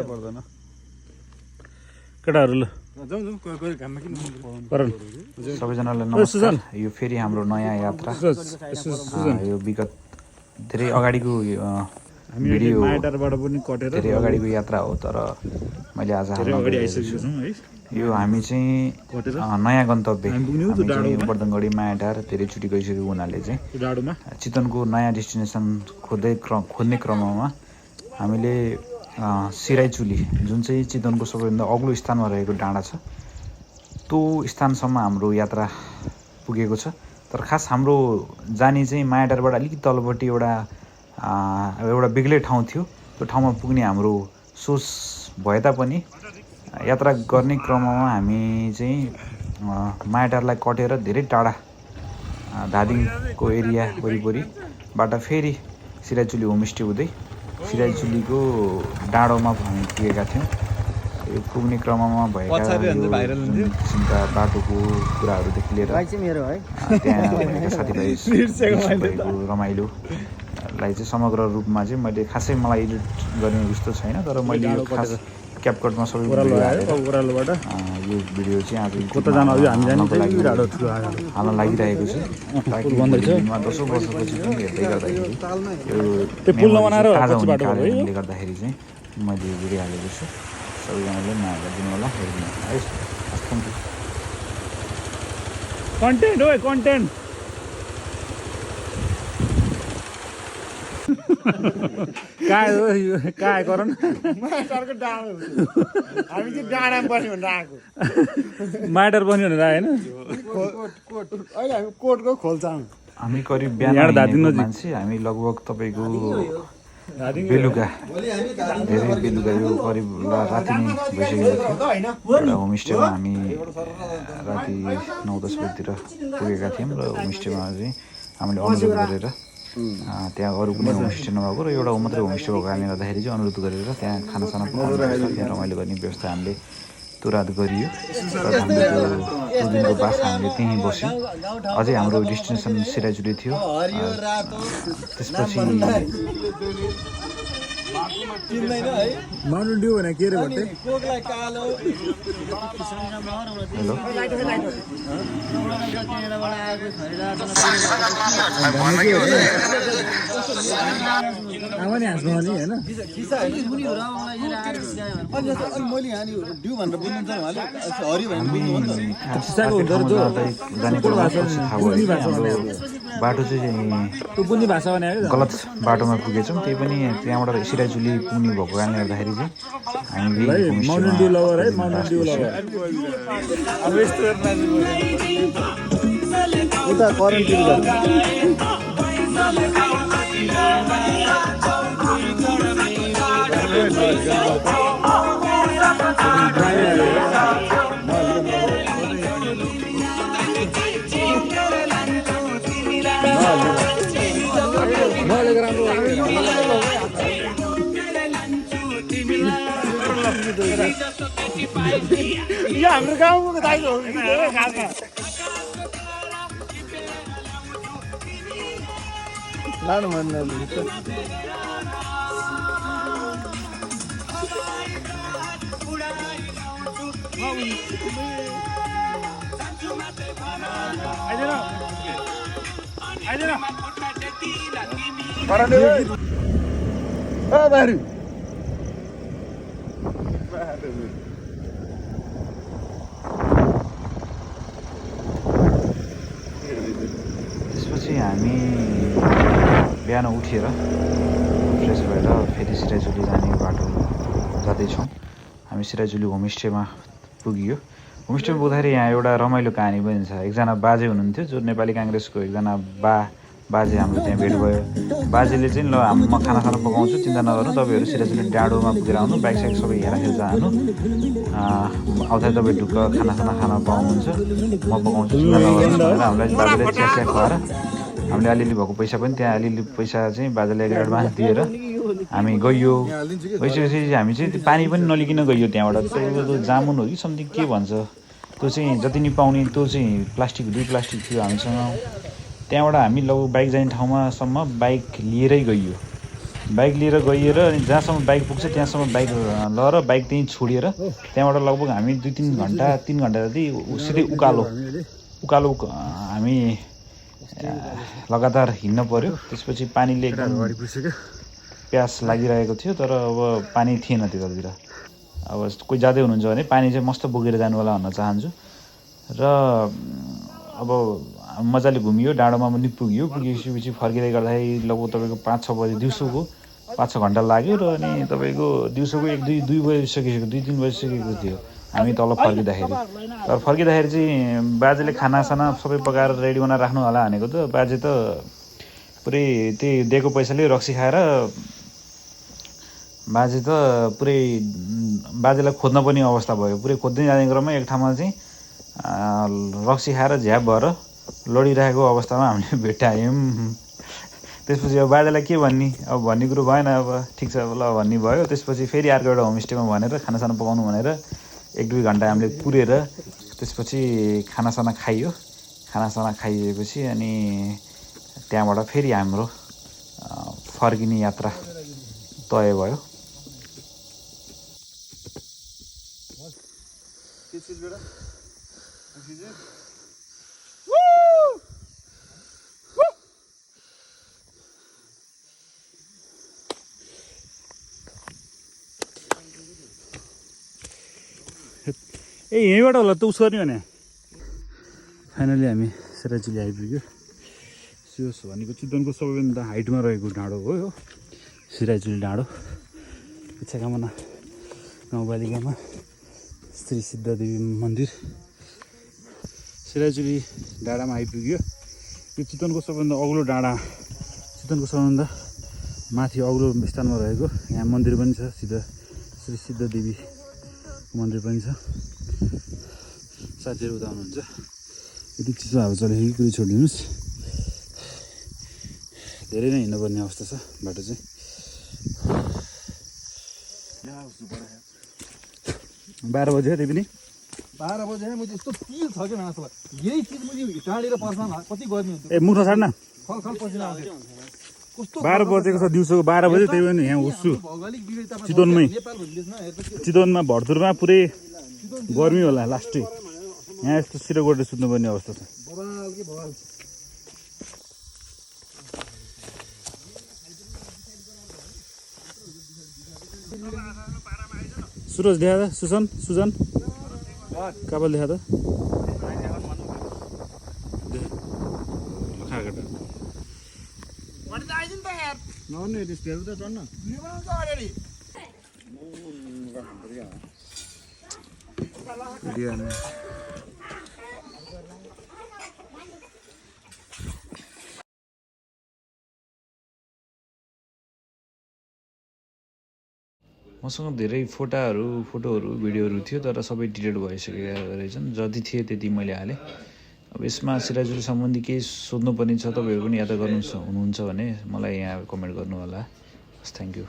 पर्दैन केटाहरु ल सबैजनालाई नमस्कार। यो फेरि हाम्रो नयाँ यात्रा यो विगत धेरै अगाडिको भिडियो माइटारबाट पनि कटेर धेरै अगाडिको यात्रा हो तर मैले आज यो हामी चाहिँ नयाँ गन्तव्य बर्दनगढी मायाटार धेरैचोटि गइसकेको हुनाले चाहिँ चितवनको नयाँ डेस्टिनेसन खोज्ने क्रममा हामीले सिराइचुली जुन चाहिँ चितवनको सबैभन्दा अग्लो स्थानमा रहेको डाँडा छ त्यो स्थानसम्म हाम्रो यात्रा पुगेको छ। तर खास हाम्रो जाने चाहिँ मायाटारबाट अलिकति तलपट्टि एउटा बेग्लै ठाउँ थियो। त्यो ठाउँमा पुग्ने हाम्रो सोच भए तापनि यात्रा गर्ने क्रममा हामी चाहिँ मायाटारलाई कटेर धेरै टाढा धादिङको एरिया वरिपरिबाट फेरि सिराइचुली होमस्टे हुँदै सिराइचुलीको डाँडोमा हामी पुगेका थियौँ। यो पुग्ने क्रममा भएका किसिमका बाटोको कुराहरूदेखि लिएर त्यहाँ भएका साथीभाइ भएको रमाइलोलाई चाहिँ समग्र रूपमा चाहिँ मैले खासै मलाई एडिट गर्ने उस्तो छैन तर मैले यो खास क्यापकटमा सबै ओरालोबाट यो भिडियो चाहिँ आज कता जान अघि हामी जाने हाल्न लागिरहेको छु ताकि भोलिमा 10 वर्षपछि पनि हेर्दै गर्दाखेरि यो पुल नबनाएर कारणले गर्दाखेरि चाहिँ मैले यो भिडियो हालेको छु। सबैजनाले माया गरिदिनु होला, हेरिदिनु होला है। कन्टेन्ट हो कन्टेन्ट काय गर न मायाटारको डाँडो हामी चाहिँ डाँडामा बस्यो भनेर आएको मायाटार बन्यो भनेर आएन अहिले हामी कोटको खोल्छौँ। हामी करिब बिहान मान्छे हामी लगभग तपाईँको बेलुका धेरै बेलुका यो करिब राति नै भइसकेको थियो। एउटा होमस्टेमा हामी राति 9-10 बजीतिर पुगेका थियौँ र होमस्टेमा चाहिँ हामीले अनुरोध गरेर त्यहाँ अरू कुनै होमस्टे नभएको र एउटा मात्रै होमस्टे भएको कारणले गर्दाखेरि चाहिँ अनुरोध गरेर त्यहाँ खानासाना पकाउनु त्यहाँ रमाइलो गर्ने व्यवस्था हामीले तुरात गरियो र हाम्रो त्यो दिनको बास हामीले त्यहीँ बस्यौँ। अझै हाम्रो डेस्टिनेसन सिराइचुली थियो। त्यसपछि माउन्टेन ड्यू भने के रे भन्थे हेलो आमा नि हाँस्नु नि हैन बाटो चाहिँ गलत बाटोमा पुगेछौँ। त्यही पनि त्यहाँबाट सिराइचुली पुग्ने भएको कारणले गर्दाखेरि चाहिँ हामी माउन्टेन ड्यू लभर है माउन्टेन ड्यू लभर अब यस्तो उता करेन्ट या हाम्रो गाउँको दाइको हो खासमा लानु मन त्यसपछि हामी बिहान उठेर फ्रेस भएर फेरि सिराइचुली जाने बाटो जाँदैछौँ। हामी सिराइचुली होमस्टेमा पुगियो। होमस्टेमा पुग्दाखेरि यहाँ एउटा रमाइलो कहानी पनि छ। एकजना बाजे हुनुहुन्थ्यो जो नेपाली काङ्ग्रेसको एकजना बाजे हाम्रो त्यहाँ भेट भयो। बाजेले चाहिँ ल म खानासाना पकाउँछु, चिन्ता नगर्नु, तपाईँहरू सिराइचुली डाँडोमा पुगेर आउनु, बाइक साइक सबै हेराखेर जानु, आउँदा तपाईँ ढुक्क खानासाना खान पाउनुहुन्छ, म पकाउँछु, चिन्ता नगर्नु भनेर हामीलाई बाजेले चिया खुवाएर हामीले अलिअलि भएको पैसा पनि त्यहाँ अलिअलि पैसा चाहिँ बाजेलाई एडभान्स दिएर हामी गइयो। गइसकेपछि हामी चाहिँ त्यो पानी पनि नलिकन गइयो। त्यहाँबाट त्यो जामुन हो कि समथिङ के भन्छ त्यो चाहिँ जति नि पाउने त्यो चाहिँ प्लास्टिक 2 प्लास्टिक थियो हामीसँग। त्यहाँबाट हामी लगभग बाइक जाने ठाउँमासम्म बाइक लिएरै गइयो। बाइक लिएर गइएर अनि जहाँसम्म बाइक पुग्छ त्यहाँसम्म बाइक लएर बाइक त्यहीँ छोडेर त्यहाँबाट लगभग हामी 2-3 घन्टा 3 घन्टा जति सिधै उकालो हामी लगातार हिँड्न पर्यो। त्यसपछि पानीले एकदम प्यास लागिरहेको थियो तर अब पानी थिएन त्यतातिर। अब कोही जाँदै हुनुहुन्छ भने पानी चाहिँ मस्त बोकेर जानु होला भन्न चाहन्छु। र अब मजाले घुमियो, डाँडोमा पनि पुग्यो। पुगेपछि फर्किँदै गर्दाखेरि लगभग तपाईँको 5-6 बजे दिउँसोको 5-6 घन्टा लाग्यो र अनि तपाईँको दिउँसोको 1-2 बजिसकेको 2-3 बजिसकेको थियो हामी तल फर्किँदाखेरि। तर फर्किँदाखेरि चाहिँ बाजेले खानासाना सबै पकाएर रेडी बनाएर राख्नु होला भनेको त बाजे त पुरै त्यही दिएको पैसाले रक्सी खाएर बाजे त पुरै बाजेलाई खोज्न पनि अवस्था भयो। पुरै खोज्दै जाने क्रममा एक ठाउँमा चाहिँ रक्सी खाएर झ्याप भएर लडिरहेको अवस्थामा हामीले भेटायौँ। त्यसपछि अब बाजेलाई के भन्ने, अब भन्ने कुरो भएन। अब ठिक छ ल भन्ने भयो। त्यसपछि फेरि अर्को एउटा होमस्टेमा भनेर खानासाना पकाउनु भनेर 1-2 घन्टा हामीले कुरेर त्यसपछि खानासाना खाइयो। खानासाना खाइएपछि अनि त्यहाँबाट फेरि हाम्रो फर्किने यात्रा तय भयो। ए यहीँबाट होला त उस गर्ने भने। फाइनली हामी सिराजुली आइपुग्यो। सियोस भनेको चितवनको सबैभन्दा हाइटमा रहेको डाँडो हो यो सिराजुली डाँडो। इच्छाकामना गाउँपालिकामा श्री सिद्धदेवी मन्दिर सिराजुली डाँडामा आइपुग्यो। यो चितवनको सबैभन्दा अग्लो डाँडा, चितवनको सबैभन्दा माथि अग्लो स्थानमा रहेको यहाँ मन्दिर पनि छ। श्री सिद्धदेवी मन्दिर पनि छ। साथीहरू उता हुनुहुन्छ। यति चिसो हावा चलेको कुरो छोडिदिनुहोस्। धेरै नै हिँड्नुपर्ने अवस्था छ बाटो चाहिँ। 12 बज्यो त्यही पनि 12 बजे मैले यस्तो पिल छ कि मासुलाई यही चिज मैले टाढेर पर्समा कति गर्मी हुन्छ। ए मुख छाड्न खलखल पसिना आउँछ। कस्तो 12 बजेको छ दिउँसोको 12 बजे त्यही पनि यहाँ उस्छु भौगोलिक विविधतामा चितवनमै। नेपाल भन्दैछ न हेर्दा चितवनमा भरतुरमा पुरै गर्मी होला लास्टै। यहाँ यस्तो सिरो गोडेर सुत्नुपर्ने अवस्था छ। बवाल के बवाल। सुरज देखा त सुजन काबल देखा त नआउने त्यस्तोहरू त चढ्न मसँग धेरै फोटोहरू भिडियोहरू थियो तर सबै डिलिट भइसकेका रहेछन्। जति थिए त्यति मैले हालेँ। अब यसमा सिराजुली सम्बन्धी केही सोध्नुपर्ने छ, तपाईँहरू पनि याद गर्नुहुन्छ भने मलाई यहाँ कमेन्ट गर्नु होला। Thank you.